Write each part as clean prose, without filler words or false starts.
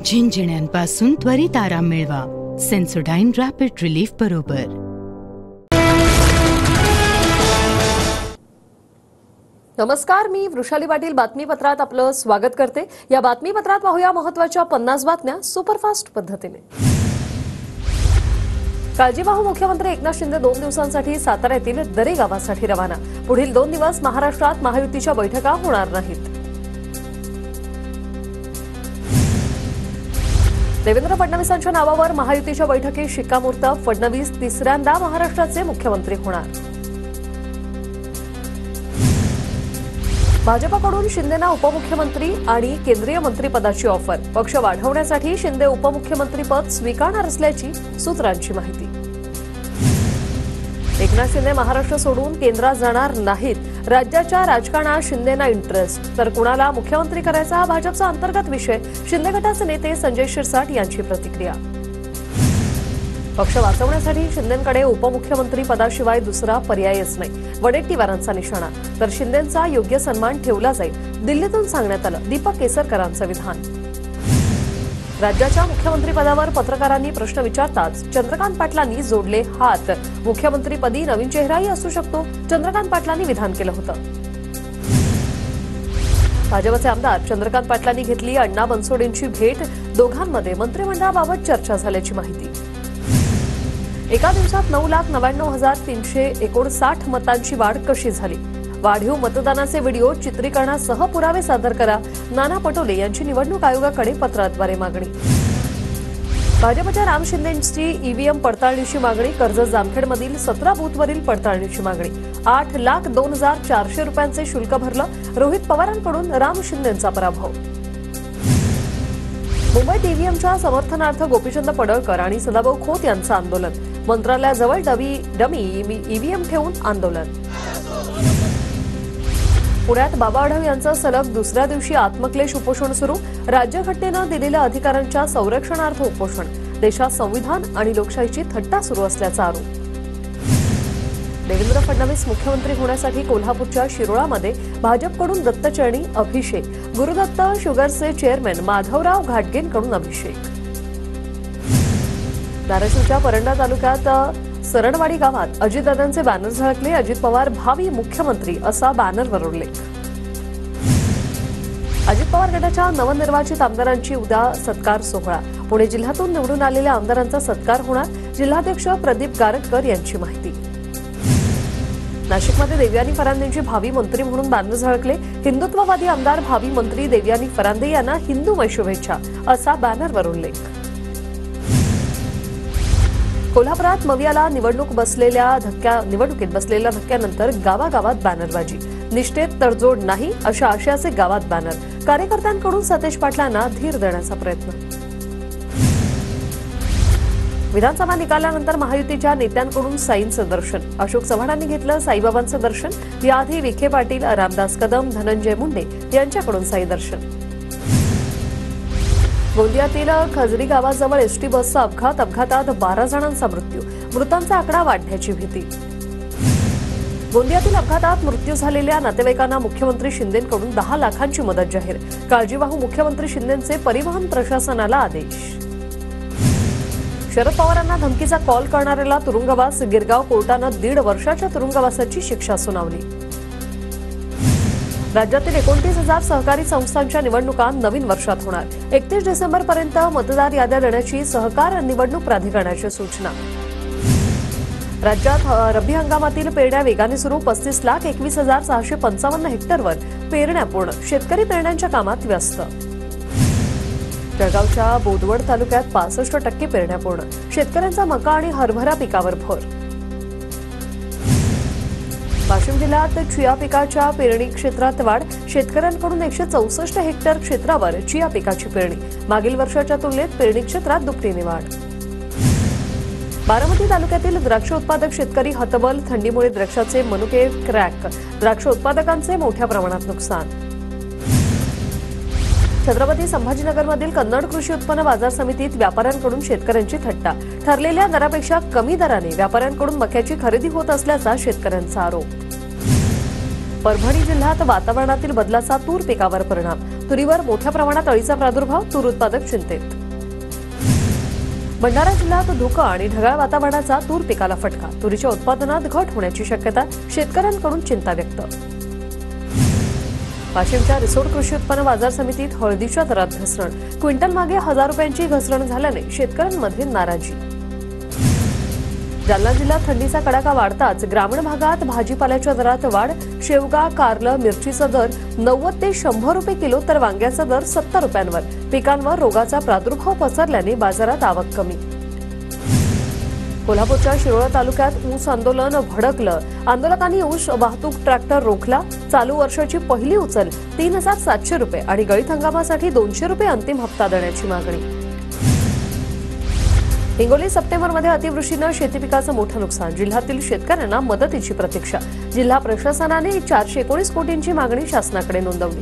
झिंझिण्यांपासून त्वरित आराम मिळवा. सेन्सोडाइन रॅपिड रिलीफ बरोबर. नमस्कार, मी वृषाली पाटील बातमीपत्रात आपलं स्वागत करते. या बातमीपत्रात पाहूया महत्त्वाच्या 50 बातम्या सुपरफास्ट पद्धतीने. काळजीवाहू मुख्यमंत्री एकनाथ शिंदे 2 दिवसांसाठी सातारा येथील दरे गावासाठी रवाना. पुढील 2 दिवस महाराष्ट्रात महायुतीच्या बैठका होणार नाहीत. देवेंद्र फडणवीसांच्या नावावर महायुतीच्या बैठकीत शिक्कामोर्तब. फडणवीस तिसऱ्यांदा महाराष्ट्राचे मुख्यमंत्री होणार. भाजपकडून शिंदेंना उपमुख्यमंत्री आणि केंद्रीय मंत्रिपदाची ऑफर. पक्ष वाढवण्यासाठी शिंदे उपमुख्यमंत्री पद स्वीकारणार असल्याची सूत्रांची माहिती. एकनाथ शिंदे महाराष्ट्र सोडून केंद्रात जाणार नाहीत. राज्याच्या राजकारणात शिंदेंना इंटरेस्ट, तर कुणाला मुख्यमंत्री करायचा हा भाजपचा अंतर्गत विषय. शिंदे गटाचे नेते संजय शिरसाट यांची प्रतिक्रिया. पक्ष वाचवण्यासाठी शिंदेंकडे उपमुख्यमंत्री पदाशिवाय दुसरा पर्यायच नाही. वडेट्टीवारांचा निशाणा. तर शिंदेंचा योग्य सन्मान ठेवला जाईल, दिल्लीतून सांगण्यात आलं. दीपक केसरकरांचं विधान. राज्याच्या मुख्यमंत्रीपदावर पत्रकारांनी प्रश्न विचारताच चंद्रकांत पाटलांनी जोडले हात. मुख्यमंत्रीपदी नवीन चेहराही असू शकतो, चंद्रकांत पाटलांनी विधान केलं होतं. भाजपचे आमदार चंद्रकांत पाटलांनी घेतली अण्णा बनसोडेंची भेट. दोघांमध्ये मंत्रिमंडळाबाबत चर्चा झाल्याची माहिती. एका दिवसात 9,99,359 मतांची वाढ कशी झाली? वाढीव मतदानाचे व्हिडिओ चित्रीकरणासह पुरावे सादर करा. नाना पटोले यांची निवडणूक आयोगाकडे पत्राद्वारे मागणी. भाजपच्या राम शिंदेंची ईव्हीएम पडताळणीची मागणी. कर्जत जामखेडमधील 17 बूथवरील पडताळणीची मागणी. 8,02,400 रुपयांचे शुल्क भरलं. रोहित पवारांकडून राम शिंदेंचा पराभव. मुंबईत ईव्हीएमच्या समर्थनार्थ गोपीचंद पडळकर आणि सदाभाऊ खोत यांचं आंदोलन. मंत्रालयाजवळ डमी ईव्हीएम ठेवून आंदोलन. पुण्यात बाबा आढाव यांचं सलग दुसऱ्या दिवशी आत्मक्लेश उपोषण सुरू. राज्यघटनेनं दिलेल्या अधिकारांच्या संरक्षणार्थ उपोषण. देशात संविधान आणि लोकशाहीची थट्टा सुरू असल्याचा आरोप. देवेंद्र फडणवीस मुख्यमंत्री होण्यासाठी कोल्हापूरच्या शिरोळामध्ये भाजपकडून दत्तचरणी अभिषेक. गुरुदत्त शुगर्सचे चेअरमॅन माधवराव घाटगेंकडून अभिषेक. धाराशिवच्या परंडा तालुक्यात सरणवाडी गावात अजितदादांचे बॅनर झळकले. अजित पवार भावी मुख्यमंत्री असा बॅनरवर उल्लेख. अजित पवार गटाच्या नवनिर्वाचित आमदारांची उद्या सत्कार सोहळा. पुणे जिल्ह्यातून निवडून आलेल्या आमदारांचा सत्कार होणार. जिल्हाध्यक्ष प्रदीप गारटकर यांची माहिती. नाशिकमध्ये देवयानी फरांदेंची भावी मंत्री म्हणून बॅनर झळकले. हिंदुत्ववादी आमदार भावी मंत्री देवयानी फरांदे यांना हिंदूमय शुभेच्छा असा बॅनरवर उल्लेख. कोल्हापुरात मवियाला निवडणुकीत बसलेल्या धक्क्यानंतर गावागावात बॅनरबाजी. निष्ठेत तडजोड नाही अशा आशयाचे गावात बॅनर. कार्यकर्त्यांकडून सतेज पाटलांना धीर देण्याचा प्रयत्न. विधानसभा निकालानंतर महायुतीच्या नेत्यांकडून साईंचं दर्शन. अशोक चव्हाणांनी घेतलं साईबाबांचं दर्शन. याआधी विखे पाटील, रामदास कदम, धनंजय मुंडे यांच्याकडून साई दर्शन. गोंदियातील खजरी गावाजवळ एसटी बसचा अपघातात 12 जणांचा मृत्यू. मृतांचा आकडा वाढण्याची भीती. गोंदियातील अपघातात मृत्यू झालेल्या नातेवाईकांना मुख्यमंत्री शिंदेंकडून 10 लाखांची मदत जाहीर. काळजीवाहू मुख्यमंत्री शिंदेंचे परिवहन प्रशासनाला आदेश. शरद पवारांना धमकीचा कॉल करणाऱ्याला तुरुंगवास. गिरगाव कोर्टानं 1.5 वर्षाच्या तुरुंगवासाची शिक्षा सुनावली. राज्यातील 29,000 सहकारी संस्थांच्या निवडणुका नवीन वर्षात होणार. 31 डिसेंबरपर्यंत मतदार याद्या देण्याची सहकार निवडणूक प्राधिकरणाची सूचना. राज्यात रब्बी हंगामातील पेरण्या वेगाने सुरू. 35,21,655 हेक्टरवर पेरण्या पूर्ण. शेतकरी पेरण्यांच्या कामात व्यस्त. जळगावच्या बोदवड तालुक्यात 65% पेरण्या पूर्ण. शेतकऱ्यांचा मका आणि हरभरा पिकावर भर. वाशिम जिल्ह्यात चिया पिकाच्या पेरणी क्षेत्रात वाढ. शेतकऱ्यांकडून 164 हेक्टर क्षेत्रावर चिया पिकाची पेरणी. मागील वर्षाच्या तुलनेत पेरणी क्षेत्रात दुपटीने वाढ. बारामती तालुक्यातील द्राक्ष उत्पादक शेतकरी हतबल. थंडीमुळे द्राक्षाचे मनुके क्रॅक. द्राक्ष उत्पादकांचे मोठ्या प्रमाणात नुकसान. छत्रपती संभाजीनगरमधील कन्नड कृषी उत्पन्न बाजार समितीत व्यापाऱ्यांकडून शेतकऱ्यांची थट्टा. ठरलेल्या दरापेक्षा कमी दराने व्यापाऱ्यांकडून मक्याची खरेदी होत असल्याचा शेतकऱ्यांचा आरोप. परभणी जिल्ह्यात वातावरणातील बदलाचा तूर पिकावर परिणाम. तुरीवर मोठ्या प्रमाणात अळीचा प्रादुर्भाव, तूर उत्पादक चिंतेत. भंडारा जिल्ह्यात धुकं आणि ढगाळ वातावरणाचा तूर पिकाला फटका. तुरीच्या उत्पादनात घट होण्याची शक्यता, शेतकऱ्यांकडून चिंता व्यक्त. वाशिमच्या रिसोड कृषी उत्पन्न बाजार समितीत हळदीच्या दरात घसरण. क्विंटल मागे 1000 रुपयांची घसरण झाल्याने शेतकऱ्यांमध्ये नाराजी. जालना जिल्ह्यात थंडीचा कडाका वाढताच ग्रामीण भागात भाजीपाल्याच्या दरात वाढ. शेवगा, कारलं, मिरचीचा दर 90 ते 100 रुपये किलो, तर वांग्याचा दर 70 रुपयांवर. पिकांवर रोगाचा प्रादुर्भाव पसरल्याने बाजारात आवक कमी. कोल्हापूरच्या शिरोळ तालुक्यात ऊस आंदोलन भडकलं. आंदोलकांनी ऊस वाहतूक ट्रॅक्टर रोखला. चालू वर्षाची पहिली उचल 3700 रुपये आणि गळीत हंगामासाठी 200 रुपये अंतिम हप्ता देण्याची मागणी. हिंगोली सप्टेंबरमध्ये अतिवृष्टीनं शेती पिकाचं मोठं नुकसान. जिल्ह्यातील शेतकऱ्यांना मदतीची प्रतीक्षा. जिल्हा प्रशासनाने 419 कोटींची मागणी शासनाकडे नोंदवली.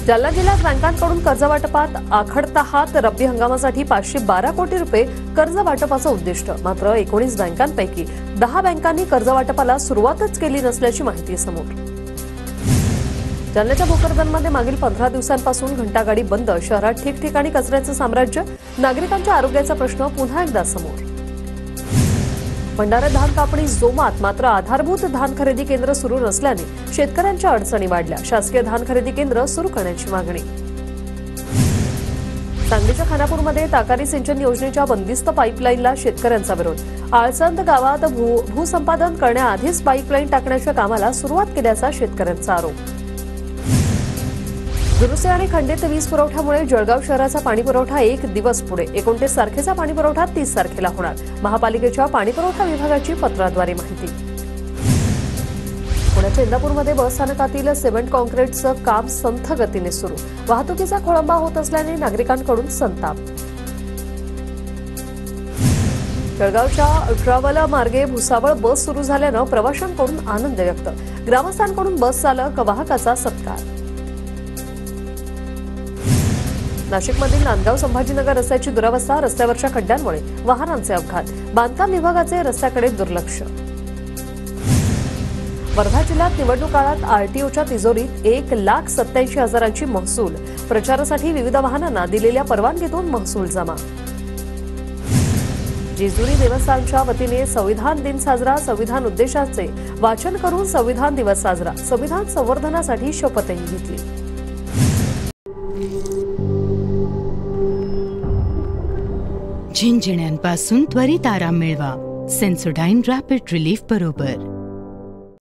जालना जिल्ह्यात बँकांकडून कर्जवाटपात आखडता हात. रब्बी हंगामासाठी 512 कोटी रुपये कर्ज वाटपाचं उद्दिष्ट. मात्र 19 बँकांपैकी 10 बँकांनी कर्जवाटपाला सुरुवातच केली नसल्याची माहिती समोर. जालन्याच्या भोकरदनमध्ये मागील 15 दिवसांपासून घंटागाडी बंद. शहरात ठिकठिकाणी कचऱ्याचं साम्राज्य. नागरिकांच्या आरोग्याचा प्रश्न पुन्हा एकदा समोर. भंडाऱ्यात धान कापणी जोमात. मात्र आधारभूत धान खरेदी केंद्र सुरू नसल्याने शेतकऱ्यांच्या अडचणी वाढल्या. शासकीय धान खरेदी केंद्र सुरू करण्याची मागणी. सांगलीच्या खानापूरमध्ये ताकारी सिंचन योजनेच्या बंदिस्त पाईपलाईनला शेतकऱ्यांचा विरोध. आळसंद गावात भूसंपादन करण्याआधीच पाईपलाईन टाकण्याच्या कामाला सुरुवात केल्याचा शेतकऱ्यांचा आरोप. दुरुस्ती आणि खंडित वीज पुरवठ्यामुळे जळगाव शहराचा पाणीपुरवठा 1 दिवस पुढे. 29 तारखेचा पाणीपुरवठा 30 तारखेला होणार. महापालिकेच्या पाणीपुरवठा विभागाची पत्राद्वारे माहिती. पुण्याच्या इंदापूरमध्ये बस स्थानकातील सिमेंट कॉन्क्रीटचं काम संथ गतीने सुरू. वाहतुकीचा खोळंबा होत असल्याने नागरिकांकडून संताप. जळगावच्या ट्रॅव्हल मार्गे भुसावळ बस सुरू झाल्यानं प्रवाशांकडून आनंद व्यक्त. ग्रामस्थांकडून बस चालक वाहकाचा सत्कार. नाशिकमधील नांदगाव संभाजीनगर रस्त्याची दुरावस्था. रस्त्यावरच्या खड्ड्यांमुळे वाहनांचे अपघात. बांधकाम विभागाचे रस्त्याकडे दुर्लक्ष. वर्धा जिल्ह्यात निवडणूक काळात आरटीओच्या तिजोरीत 1,87,000ची महसूल. प्रचारासाठी विविध वाहनांना दिलेल्या परवानगीतून महसूल जमा. जेजुरी देवस्थानच्या वतीने संविधान दिन साजरा. संविधान उद्देशाचे वाचन करून संविधान दिवस साजरा. संविधान संवर्धनासाठी शपथही घेतली. झिंझिण्यांपासून त्वरित आराम मिळवा. सेन्सोडाइन रॅपिड रिलीफ बरोबर.